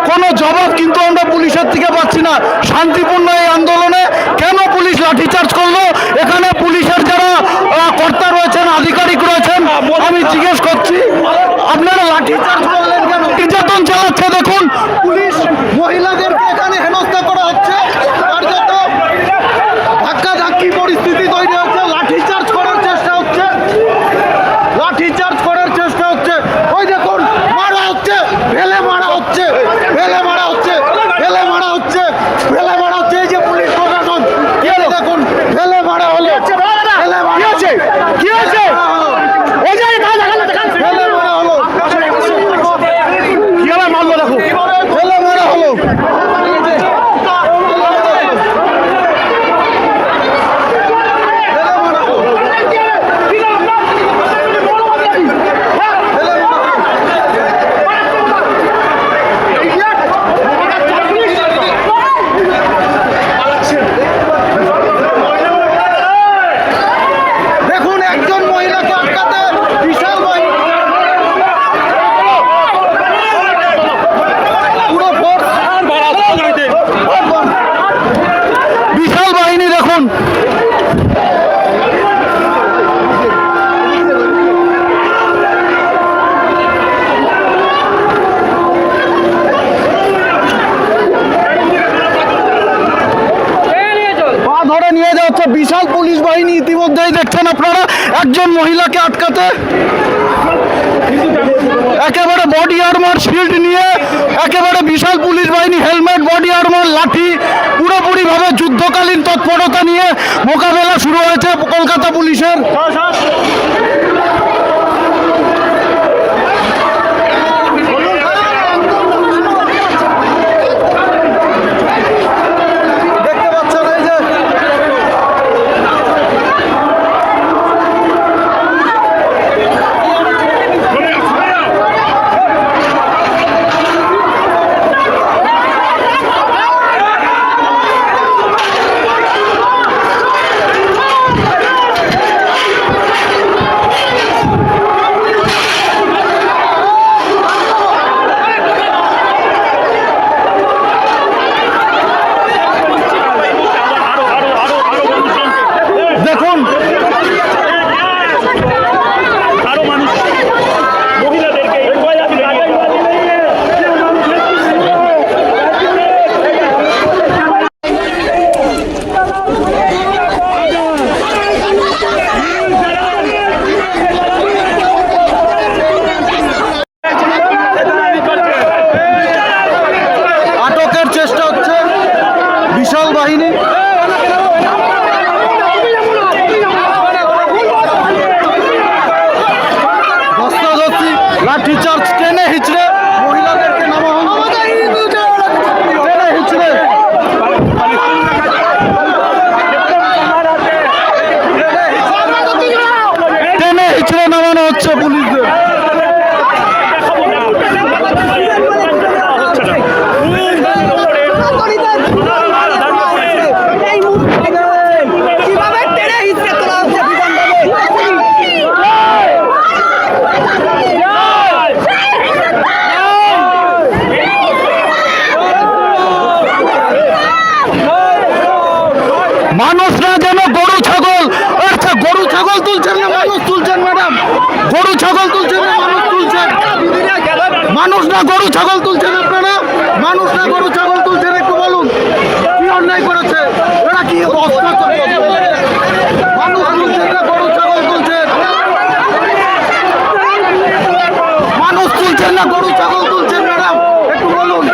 কোনো জবাব কিন্তু আমরা পুলিশের থেকে পাচ্ছি না। শান্তিপূর্ণ এই আন্দোলনে কেন পুলিশ লাঠিচার্জ করলো? এখানে পুলিশের যারা কর্তা রয়েছেন, আধিকারিক রয়েছেন, আমি জিজ্ঞেস করছি আপনারা লাঠিচার্জ করলেন কেন? নির্যাতন চালাচ্ছে দেখুন পুলিশ, মহিলাদেরকে এখানে হেনস্থা করা হচ্ছে, কার্যত ধাক্কাধাক্কি পরিস্থিতি তৈরি হচ্ছে, লাঠিচার্জ করার চেষ্টা হচ্ছে, লাঠিচার্জ করার চেষ্টা হচ্ছে। ওই দেখুন মারা হচ্ছে, ফেলে মারা হচ্ছে, ফেলে মারা হচ্ছে, ফেলে মারা হচ্ছে, ফেলে মারা হচ্ছে। এই যে পুলিশ প্রশাসন, দেখুন ফেলে মারা হলো, ফেলে মারা হচ্ছে, কি হচ্ছে? ওই যে ফেলে মারা হলো, কিভাবে মারলো দেখো, ফেলে মারা হলো। দেখুন একজন মহিলাকে আটকাতে বিশাল বাহিনী, পুরো ফোর্স, বিশাল বাহিনী দেখুন। পা ধরে নিয়ে যাচ্ছে বিশাল পুলিশ বাহিনী। ইতিমধ্যেই দেখছেন আপনারা একজন মহিলাকে আটকাতে একেবারে বডি আর্মার শিল্ড নিয়ে একেবারে বিশাল পুলিশ বাহিনী, হেলমেট, বডি আর্মার, লাঠি, পুরোপুরি ভাবে যুদ্ধকালীন তৎপরতা নিয়ে মোকাবেলা শুরু হয়েছে কলকাতা পুলিশের। দেখতে পাচ্ছেন এই যে দেখুন আটকের চেষ্টা হচ্ছে বিশাল বাহিনী। ধস্তাধস্তি, লাঠিচার্জ, টেনে হিচড়ে মহিলাদেরকে নামা হলো, টেনে হিচড়ে টেনে হিচড়ে নামানো হচ্ছে পুলিশদের। মানুষরা যেন গরু ছাগল, আচ্ছা গরু ছাগল তুলছেন না মানুষ তুলছেন ম্যাডাম, গরু ছাগল তুলছেন না মানুষ তুলছেন, মানুষ না গরু ছাগল তুলছেন আপনারা, মানুষ না গরু ছাগল তুলছেন, একটু বলুন কি অন্যায় করেছে এরা, কি অবস্থা করছে? মানুষ তুলছেন না গরু ছাগল তুলছেন, মানুষ তুলছেন না গরু ছাগল তুলছেন ম্যাডাম, একটু বলুন।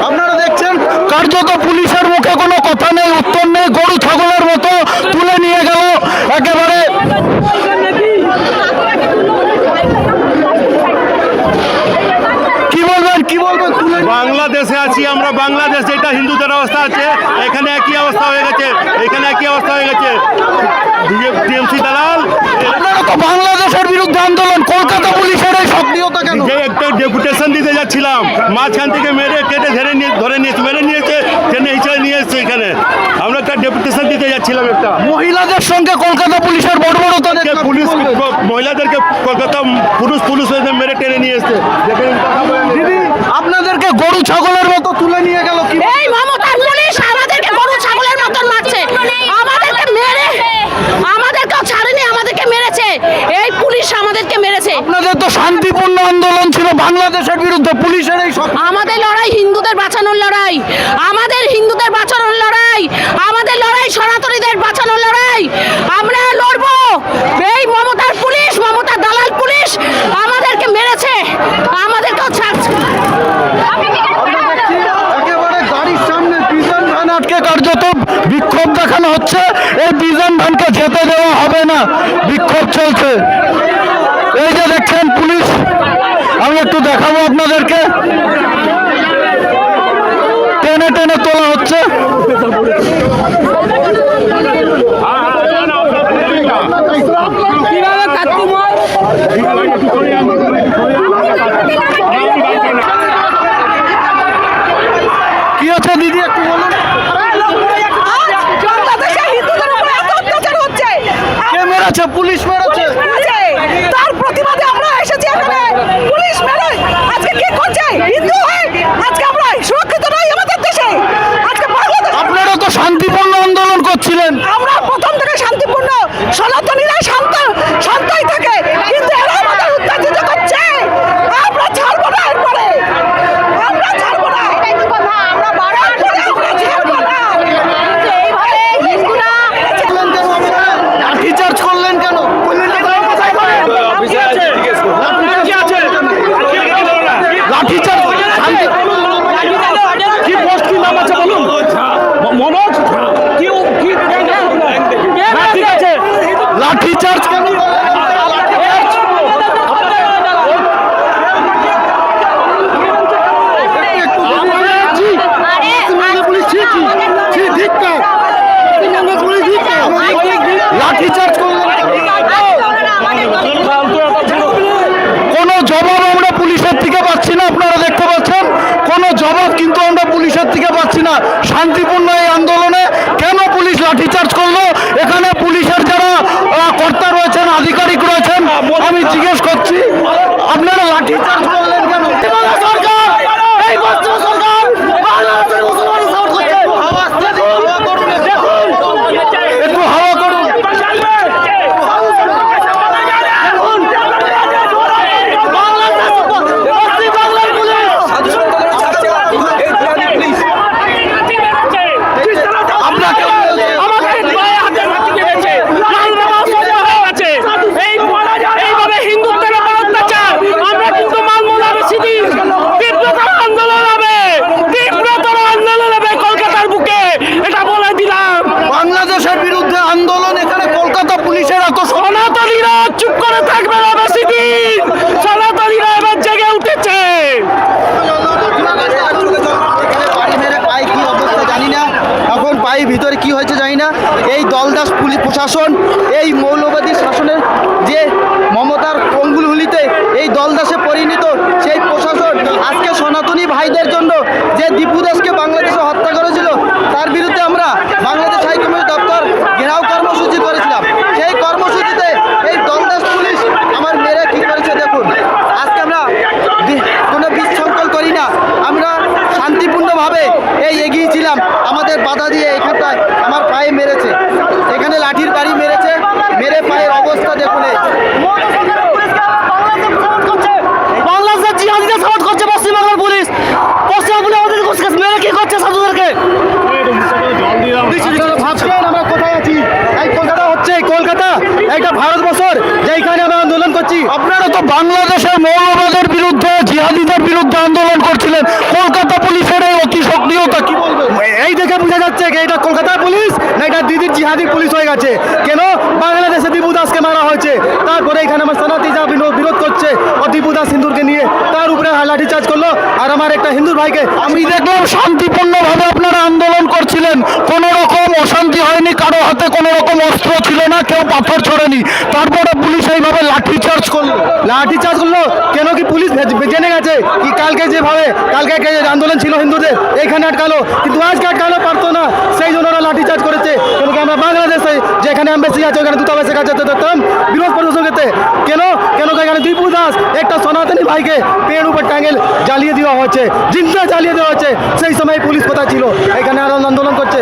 আপনারা দেখছেন কার্যত পুলিশের মুখে কোনো কথা নেই, উত্তর নেই, গরু ছাগলের মতো তুলে নিয়ে গেল একেবারে। কি বলবেন, কি বলবেন? বাংলাদেশে আছি আমরা, বাংলাদেশে এটা হিন্দুদের অবস্থা আছে, এখানে একই অবস্থা হয়ে গেছে, এখানে একই অবস্থা হয়ে গেছে। টিএমসি দালাল, আপনারা তো বাংলাদেশের বিরুদ্ধে আন্দোলন, কলকাতা পুলিশের এই সক্রিয়তা কেন? যে একটা ডেপুটেশন দিতে যাচ্ছিলাম, মাঝখান থেকে মেরে কেটে ধরে নিয়ে মেরে নিয়েছে, টেনে হিচড়ে নিয়ে এসছে এখানে। আমরা একটা ডেপুটেশন দিতে যাচ্ছিলাম একটা মহিলাদের সঙ্গে কলকাতা পুলিশের বর্বরতা কে দেখলাম। পুলিশ মহিলাদেরকে কলকাতা পুলিশ মেরে টেনে নিয়ে এসছে। দেখেন, দিদি আপনাদেরকে গরু ছাগলের মতো তুলে নিয়ে গেল কি এই মমতার পুলিশ আমাদেরকে গরু ছাগলের মতন মারছে, আমাদেরকে মেরে আমাদেরকেও ছাড়েনি, আমাদেরকে মেরেছে, এই পুলিশ আমাদেরকে মেরেছে। আপনাদের তো শান্তিপূর্ণ আন্দোলন ছিল বাংলাদেশের বিরুদ্ধে, পুলিশের এই সব আমাদের লড়াই হিন্দুদের বাঁচানোর লড়াই, আমাদের হিন্দুদের বাঁচানোর লড়াই, আমাদের লড়াই সনাতনীদের বাঁচানোর লড়াই। আমরা লড়বো। এই মমতার পুলিশ, মমতার দালাল পুলিশ আমাদেরকে মেরেছে, আমাদেরকেও ছাড়ছে। একেবারে গাড়ির সামনে বিজন ভ্যান আটকে কার্যত বিক্ষোভ দেখানো হচ্ছে। এই বিজন ভ্যানকে যেতে দেওয়া হবে না, বিক্ষোভ চলছে। এই যে দেখছেন পুলিশ, আমি একটু দেখাবো আপনাদেরকে, টেনে টেনে তোলা হচ্ছে। কি হচ্ছে দিদি একটু বলুন, বাংলাদেশে হিন্দুদের উপর এত অত্যাচার হচ্ছে, কে মেরেছে? পুলিশ মেরেছে। তার প্রতিবাদে আমরা এসেছি এখানে। পুলিশ মেরে আজকে কি করছে? হিন্দু হয়ে আজকে আমরা সুরক্ষিত নই আমাদের দেশে। আজকে বাংলাদেশ আপনারা তো শান্তিপূর্ণ আন্দোলন করছিলেন। আমরা প্রথম থেকে শান্তিপূর্ণ, সনাতনীরা শান্তই থাকে, কিন্তু এরা আমাদের উত্তেজিত করছে। আমরা ছাড়বো না, এরপরে আমরা ছাড়বো না। আমরা বারবার করে আমরা ছাড়বো না। এইভাবে হিন্দুরা লাঠিচার্জ করলেন কেন? লাঠিচার্জ কি পোস্ট কি নাম আছে বলুন? মনোজ ঠিক আছে, লাঠিচার্জ কেন? লাঠিচার্জ করলেন কোনো জবাব আমরা পুলিশের থেকে পাচ্ছি না। আপনারা দেখতে পাচ্ছেন কোনো জবাব কিন্তু আমরা পুলিশের থেকে পাচ্ছি না। শান্তিপূর্ণ এই আন্দোলনে কেন পুলিশ লাঠিচার্জ করলো? এখানে পুলিশের যারা কর্তা রয়েছেন, আধিকারিক রয়েছেন, আমি জিজ্ঞেস করছি আপনারা লাঠিচার্জ করলেন কেন? সরকার এই বর্তমান সরকার বাংলাদেশের মুসলমানের সাপোর্ট করছে। একটু হাওয়া করুন। বাংলাদেশের বিরুদ্ধে আন্দোলন, এখানে কলকাতা পুলিশের এত সনাতনীরা চুপ করে থাকবে না বেশি দিন। সনাতনীরা এবার জেগে উঠেছে। বাড়ি মেরে পায়ে কি অবস্থা জানি না, এখন পায়ে ভিতরে কি হয়েছে জানি না। এই দলদাস পুলিশ প্রশাসন, এই মৌলবাদী শাসনের যে মমতার অঙ্গুলহুলিতে এই দলদাসে পরিণত সেই প্রশাসন আজকে সনাতনী ভাইদের জন্য যে দীপু দাসকে বাংলাদেশে হত্যা করেছিল, তার বিরুদ্ধে আমরা বাংলাদেশ হাইকমিশন দপ্তর ঘেরাও কর্মসূচি করেছিলাম। সেই কর্মসূচিতে এই দলদাস পুলিশ আমার মেরে কি করেছে দেখুন। আজকে আমরা কোনো বিশৃঙ্খল করি না, আমরা শান্তিপূর্ণভাবে এগিয়েছিলাম। আমাদের বাধা দিয়ে এখানটায় আমার পায়ে মেরেছে, এখানে লাঠির বাড়ি মেরেছে, মেরে পায়ের অবস্থা দেখুন। বাংলাদেশের জিহাদিদের সাপোর্ট করছে পশ্চিমবাংলার পুলিশ। পশ্চিমবঙ্গে আমাদের মেরে কি করছে সাধুদেরকে? ভাবছেন আমরা কোথায় আছি? এই কলকাতা হচ্ছে, এই কলকাতা একটা ভারতবর্ষের যেখানে আমরা আন্দোলন করছি। আপনারা তো বাংলাদেশের মৌলবাদের বিরুদ্ধে, জিহাদিদের বিরুদ্ধে আন্দোলন করছিলেন। কলকাতা পুলিশের এই অতি সক্রিয়তা কি বলবেন? এই দেখে বোঝা যাচ্ছে যে এটা কলকাতার পুলিশ না এটা দিদির জিহাদির পুলিশ হয়ে গেছে। কেন বাংলাদেশে দীপু দাসকে মারা হয়েছে, তারপরে এখানে আমার সনাতনী যা বিরোধ করছে ও দীপু দাস হিন্দুরকে নিয়ে, তার উপরে লাঠিচার্জ করলো আর আমার একটা হিন্দুর ভাইকে। আমি দেখলাম শান্তিপূর্ণভাবে আপনারা আন্দোলন করছিলেন, কোনো রকম অশান্তি হয়নি, কারো হাতে কোনো রকম অস্ত্র ছিল না, কেউ পাথর ছড়েনি। তারপরে পুলিশ এইভাবে লাঠিচার্জ করলো। লাঠিচার্জ করলো কেন? কি পুলিশ জেনে গেছে কি কালকে যেভাবে কালকে আন্দোলন ছিল হিন্দুদের এইখানে আটকালো, কিন্তু আজকে আটকানো পারতো না, সেই জন্য ওরা লাঠিচার্জ করেছে। কেন কি আমরা বাংলাদেশে যেখানে এম্বাসি আছে ওখানে দূতাবাসের কাছে দেখতাম বিরোধ প্রদর্শন করতে, কেন কেন এখানে দীপু দাস একটা সনাতনী ভাইকে পেড় উপর টাঙ্গেল জ্বালিয়ে দেওয়া হচ্ছে, জিন্দা জ্বালিয়ে দেওয়া হচ্ছে। সেই সময় পুলিশ কোথায় ছিল? এখানে আন্দোলন করছে।